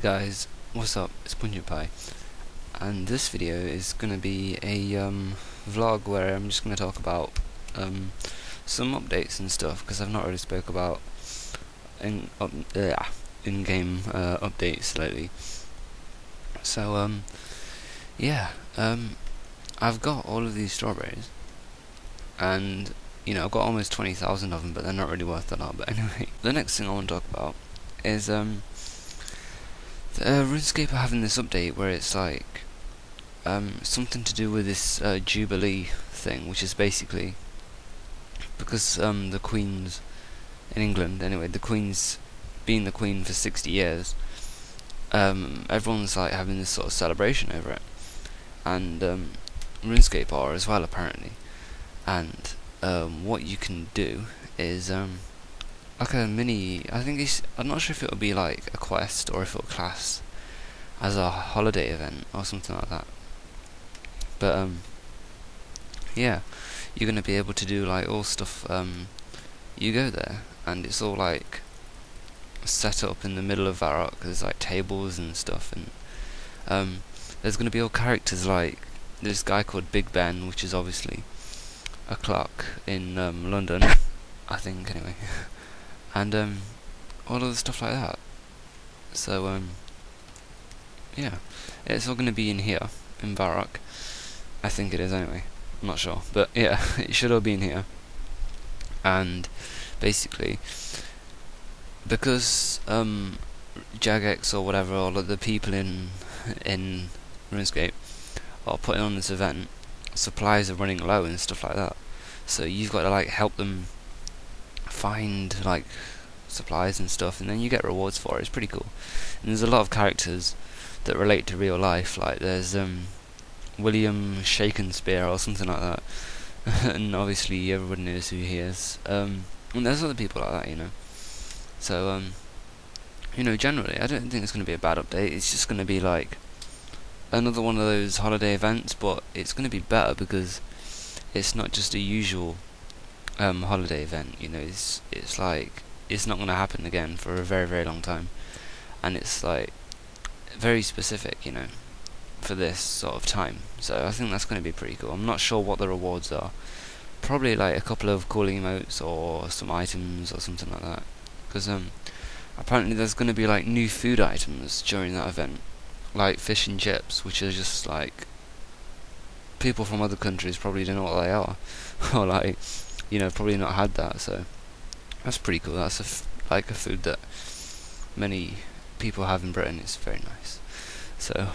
guys, what's up? It's Pungent, and this video is gonna be a vlog where I'm just gonna talk about some updates and stuff, because I've not really spoke about in-game updates lately. So yeah, I've got all of these strawberries, and you know, I've got almost 20,000 of them, but they're not really worth a lot. But anyway, the next thing I want to talk about is RuneScape are having this update where it's like something to do with this Jubilee thing, which is basically because the Queen's in England anyway, the Queen's been the Queen for 60 years. Everyone's like having this sort of celebration over it, and RuneScape are as well apparently. And what you can do is like a mini, I'm not sure if it'll be like a quest or if it'll class as a holiday event or something like that. But yeah, you're gonna be able to do like all stuff. You go there and it's all like set up in the middle of Varrock. There's like tables and stuff, and there's gonna be all characters like this guy called Big Ben, which is obviously a clock in London, I think anyway. And all of the stuff like that. So yeah, it's all going to be in here in Varrock. I think it is anyway. I'm not sure, but yeah, it should all be in here. And basically, because Jagex or whatever, all of the people in RuneScape are putting on this event, supplies are running low and stuff like that. So you've got to like help them find like supplies and stuff, and then you get rewards for it. It's pretty cool. And there's a lot of characters that relate to real life, like there's William Shakespeare or something like that. And obviously everybody knows who he is. And there's other people like that, you know. So you know, generally I don't think it's going to be a bad update. It's just going to be like another one of those holiday events, but it's going to be better because it's not just a usual holiday event. You know, it's like it's not going to happen again for a very, very long time, and it's like very specific, you know, for this sort of time. So I think that's going to be pretty cool. I'm not sure what the rewards are. Probably like a couple of cool emotes or some items or something like that, because apparently there's going to be like new food items during that event, like fish and chips, which are just like people from other countries probably don't know what they are, or like, you know, probably not had that. So that's pretty cool. That's like a food that many people have in Britain. It's very nice. So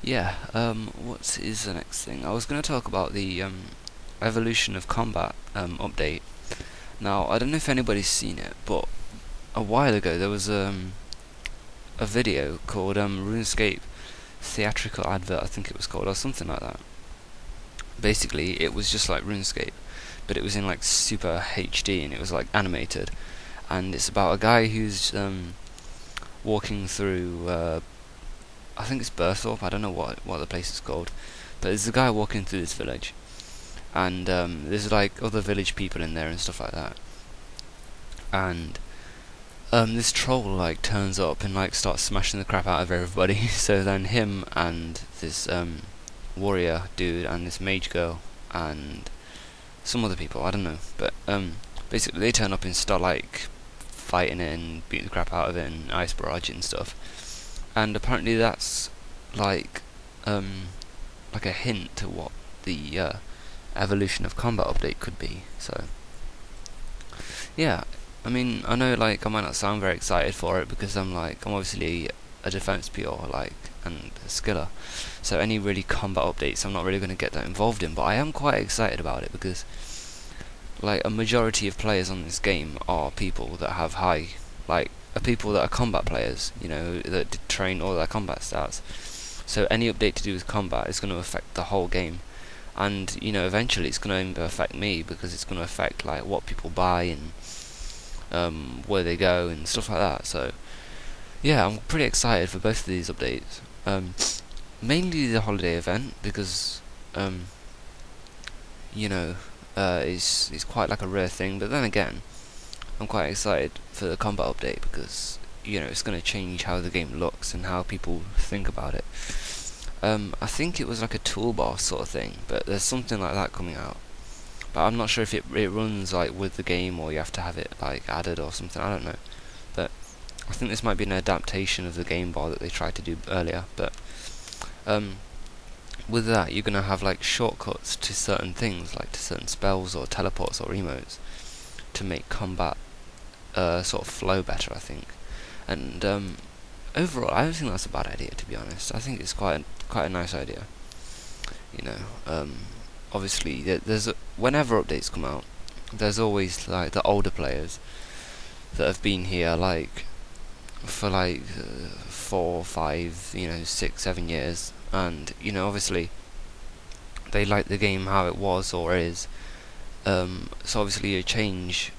yeah, what is the next thing? I was going to talk about the evolution of combat update. Now I don't know if anybody's seen it, but a while ago there was a video called RuneScape theatrical advert, I think it was called, or something like that. Basically it was just like RuneScape, but it was in like super HD, and it was like animated, and it's about a guy who's walking through I think it's Berthorpe, I don't know what the place is called, but there's a guy walking through this village, and there's like other village people in there and stuff like that, and this troll like turns up and like starts smashing the crap out of everybody. So then him and this warrior dude and this mage girl and some other people, I don't know, but basically they turn up and start like fighting it and beating the crap out of it and ice barrage and stuff. And apparently that's like a hint to what the evolution of combat update could be. So yeah, I mean, I know like I might not sound very excited for it because I'm obviously a defense PR and a skiller, so any really combat updates I'm not really going to get that involved in, but I am quite excited about it because like a majority of players on this game are people that have people that are combat players, you know, that train all their combat stats. So any update to do with combat is going to affect the whole game, and you know, eventually it's going to affect me because it's going to affect like what people buy and where they go and stuff like that. So yeah, I'm pretty excited for both of these updates. Mainly the holiday event because you know, it's quite like a rare thing, but then again I'm quite excited for the combat update because you know, it's going to change how the game looks and how people think about it. I think it was like a toolbar sort of thing, but there's something like that coming out. But I'm not sure if it runs like with the game, or you have to have it like added or something. I don't know. But I think this might be an adaptation of the game bar that they tried to do earlier. But with that, you're gonna have like shortcuts to certain things, like to certain spells or teleports or emotes, to make combat sort of flow better, I think. And overall, I don't think that's a bad idea, to be honest. I think it's quite a nice idea. You know, obviously, whenever updates come out, there's always like the older players that have been here like for like 4, 5, you know, 6, 7 years, and you know, obviously, they like the game how it was or is. So obviously, a change,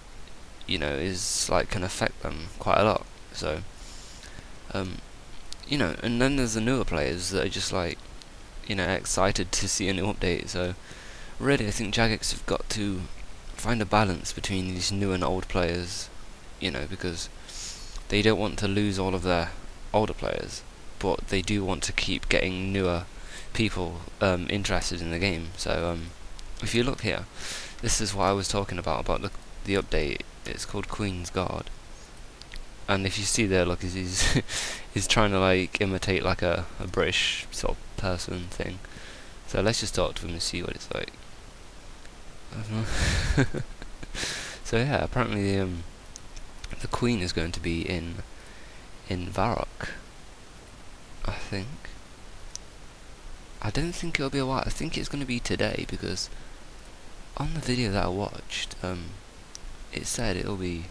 you know, is like can affect them quite a lot. So, you know, and then there's the newer players that are just like, you know, excited to see a new update. So, really, I think Jagex have got to find a balance between these new and old players, you know, because they don't want to lose all of their older players, but they do want to keep getting newer people interested in the game. So, if you look here, this is what I was talking about the update. It's called Queen's Guard, and if you see there, look, he's he's trying to like imitate like a British sort of person thing. So let's just talk to him and see what it's like. I don't know. So yeah, apparently the Queen is going to be in Varrock, I think. I don't think it'll be a while. I think it's going to be today, because on the video that I watched, it said it'll be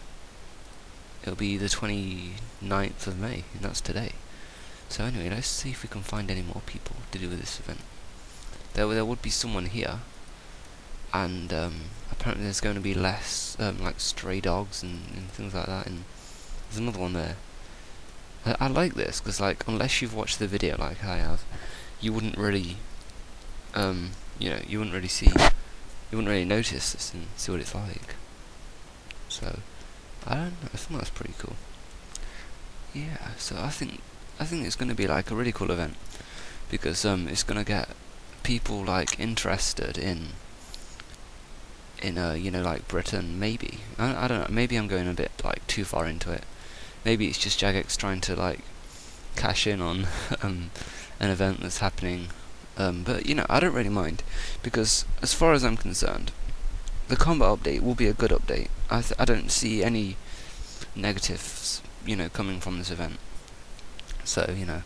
the 29th of May, and that's today. So anyway, let's see if we can find any more people to do with this event. There would be someone here, and apparently there's going to be less like stray dogs and things like that, and there's another one there. I like this, because like, unless you've watched the video like I have, you wouldn't really you know, you wouldn't really notice this and see what it's like. So I don't know, I think that's pretty cool. Yeah, so I think it's going to be like a really cool event, because it's going to get people like interested in you know, like Britain. Maybe I don't know, maybe I'm going a bit like too far into it. Maybe it's just Jagex trying to like cash in on an event that's happening, but you know, I don't really mind, because as far as I'm concerned, the combat update will be a good update. I don't see any negatives, you know, coming from this event. So you know,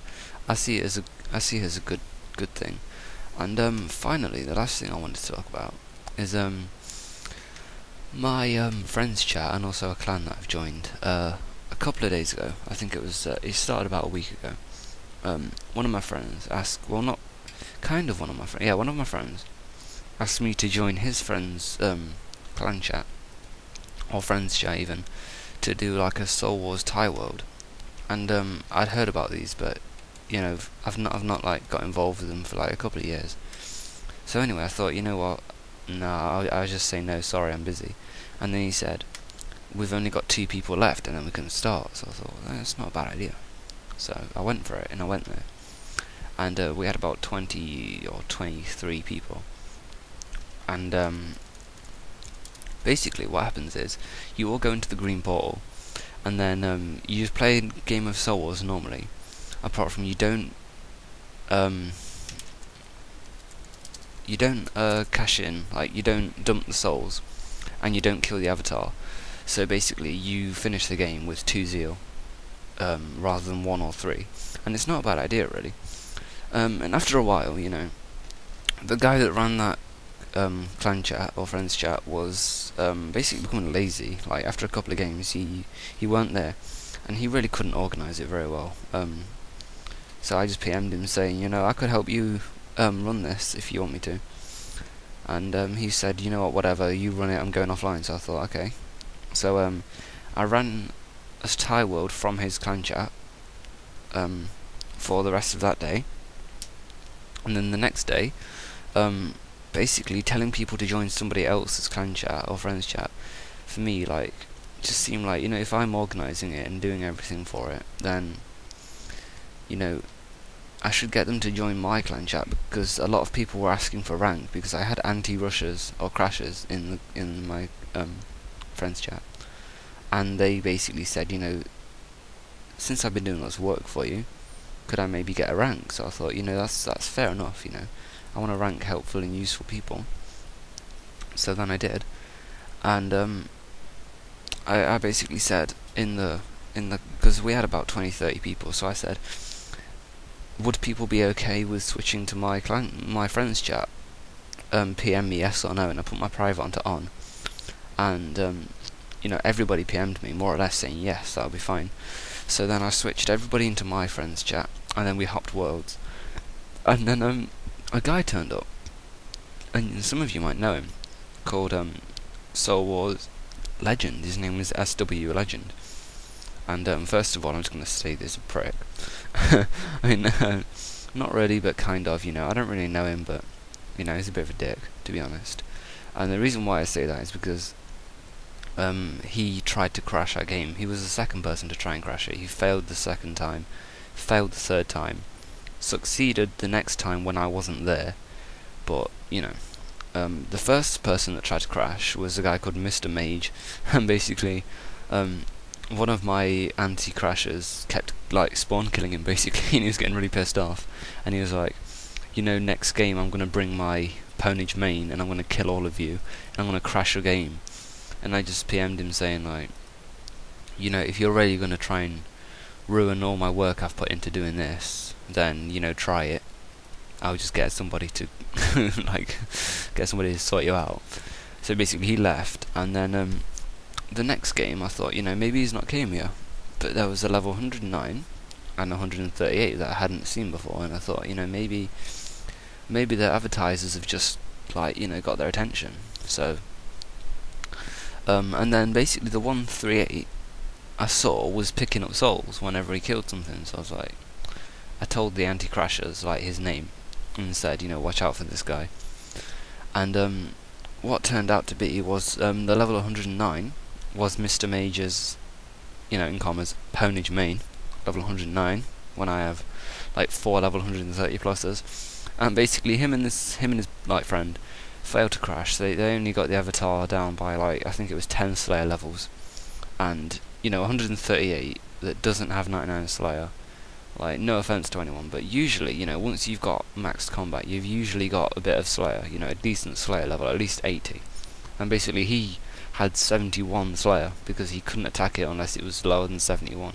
I see it as a good thing. And finally, the last thing I wanted to talk about is my friends chat, and also a clan that I've joined a couple of days ago. I think it started about a week ago. One of my friends asked, well, not kind of one of my friends, yeah, one of my friends asked me to join his friend's clan chat, or friends chat even, to do like a Soul Wars tie world. And I'd heard about these, but you know, I've not like got involved with them for like a couple of years. So anyway, I thought, you know what, no, I'll just say no, sorry, I'm busy. And then he said, we've only got 2 people left, and then we can start. So I thought, that's not a bad idea. So I went for it, and I went there, and we had about 20 or 23 people. And basically what happens is, you all go into the green portal, and then you just play a game of Soul Wars normally, apart from you don't cash in, like you don't dump the souls, and you don't kill the avatar. So basically you finish the game with 2 zeal rather than 1 or 3, and it's not a bad idea really. And after a while, you know, the guy that ran that clan chat or friends chat was basically becoming lazy. Like after a couple of games, he weren't there, and he really couldn't organise it very well. So I just PM'd him saying, you know, I could help you run this if you want me to. And he said, you know what, whatever, you run it, I'm going offline. So I thought, okay. So I ran a tie world from his clan chat for the rest of that day, and then the next day, basically telling people to join somebody else's clan chat or friends chat, for me, like, just seemed like, if I'm organising it and doing everything for it, then, you know, I should get them to join my clan chat, because a lot of people were asking for rank, because I had anti-rushes or crashes in my friends chat, and they basically said, since I've been doing lots of work for you, could I maybe get a rank? So I thought, that's fair enough, I want to rank helpful and useful people. So then I did, and I basically said because we had about 20-30 people, so I said, would people be okay with switching to my friends chat? PM me yes or no, and I put my private onto on, and everybody PM'd me more or less saying yes, that'll be fine. So then I switched everybody into my friends chat, and then we hopped worlds, and then a guy turned up, and some of you might know him, called Soul Wars Legend. His name was SW Legend. And first of all, I'm just going to say this a prick. I mean, not really, but kind of, I don't really know him, but, he's a bit of a dick, to be honest. And the reason why I say that is because he tried to crash our game. He was the second person to try and crash it. He failed the second time, failed the third time, succeeded the next time when I wasn't there, but, the first person that tried to crash was a guy called Mr. Mage, and basically, one of my anti-crashers kept, spawn killing him, basically, and he was getting really pissed off, and he was like, next game I'm going to bring my Pwnage main, and I'm going to kill all of you, and I'm going to crash your game. And I just PM'd him saying, like, if you're really going to try and ruin all my work I've put into doing this, then, try it. I'll just get somebody to, get somebody to sort you out. So basically he left, and then, the next game I thought, maybe he's not came here, but there was a level 109 and 138 that I hadn't seen before, and I thought, maybe the advertisers have just, got their attention. So, and then basically the 138 I saw was picking up souls whenever he killed something, so I was like, I told the anti-crashers, his name, and said, watch out for this guy. And, what turned out to be was, the level 109 was Mr. Mage's, in commas, Pwnage main, level 109, when I have, 4 level 130 pluses, and basically him and his, friend, failed to crash. They only got the avatar down by, I think it was 10 Slayer levels, and, 138 that doesn't have 99 Slayer, no offense to anyone, but usually, once you've got maxed combat, you've usually got a bit of Slayer, a decent Slayer level, at least 80, and basically he had 71 Slayer, because he couldn't attack it unless it was lower than 71.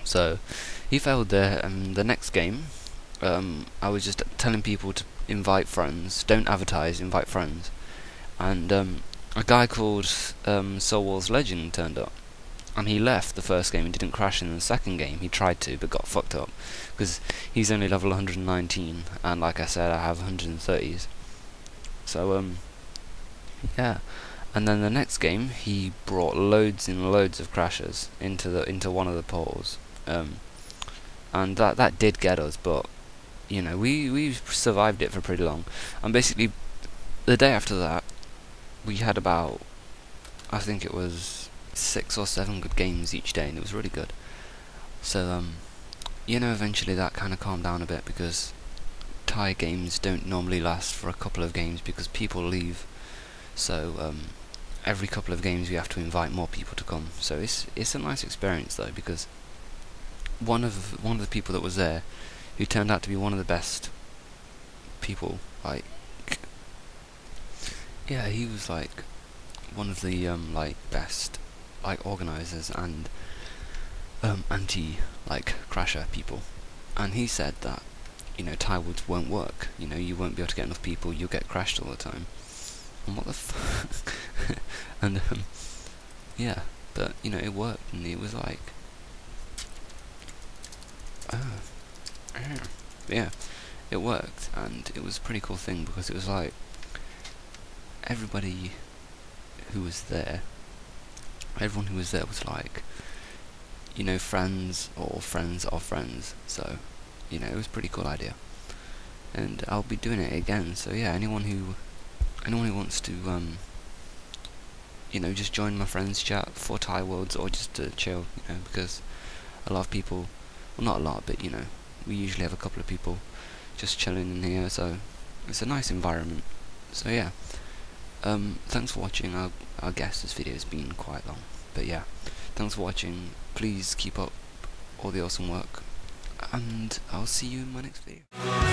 So, he failed there, and the next game, I was just telling people to invite friends, don't advertise, invite friends, and a guy called Soul Wars Legend turned up, and he left the first game and didn't crash in the second game. He tried to, but got fucked up, because he's only level 119, and like I said, I have 130s. So, yeah. And then the next game, he brought loads and loads of crashes into one of the portals, and that did get us, but we survived it for pretty long. And basically, the day after that, we had about, I think it was 6 or 7 good games each day, and it was really good. So eventually that kind of calmed down a bit, because tie games don't normally last for a couple of games because people leave. So every couple of games we have to invite more people to come. So it's a nice experience though, because one of the people that was there, who turned out to be one of the best people, yeah, he was one of the best organisers and anti crasher people, and he said that tie woods won't work. You won't be able to get enough people. You'll get crashed all the time. And what the fuck? And yeah, but it worked, and it was yeah, it worked, and it was a pretty cool thing, because it was everybody who was there, everyone who was there was friends or friends of friends, so it was a pretty cool idea, and I'll be doing it again. So yeah, anyone who wants to you know, just join my friends chat for Thai Worlds, or just to chill, you know, because a lot of people, well, not a lot, but you know, we usually have a couple of people just chilling in here, so it's a nice environment. So yeah, thanks for watching. I guess this video has been quite long, but yeah, thanks for watching. Please keep up all the awesome work, and I'll see you in my next video.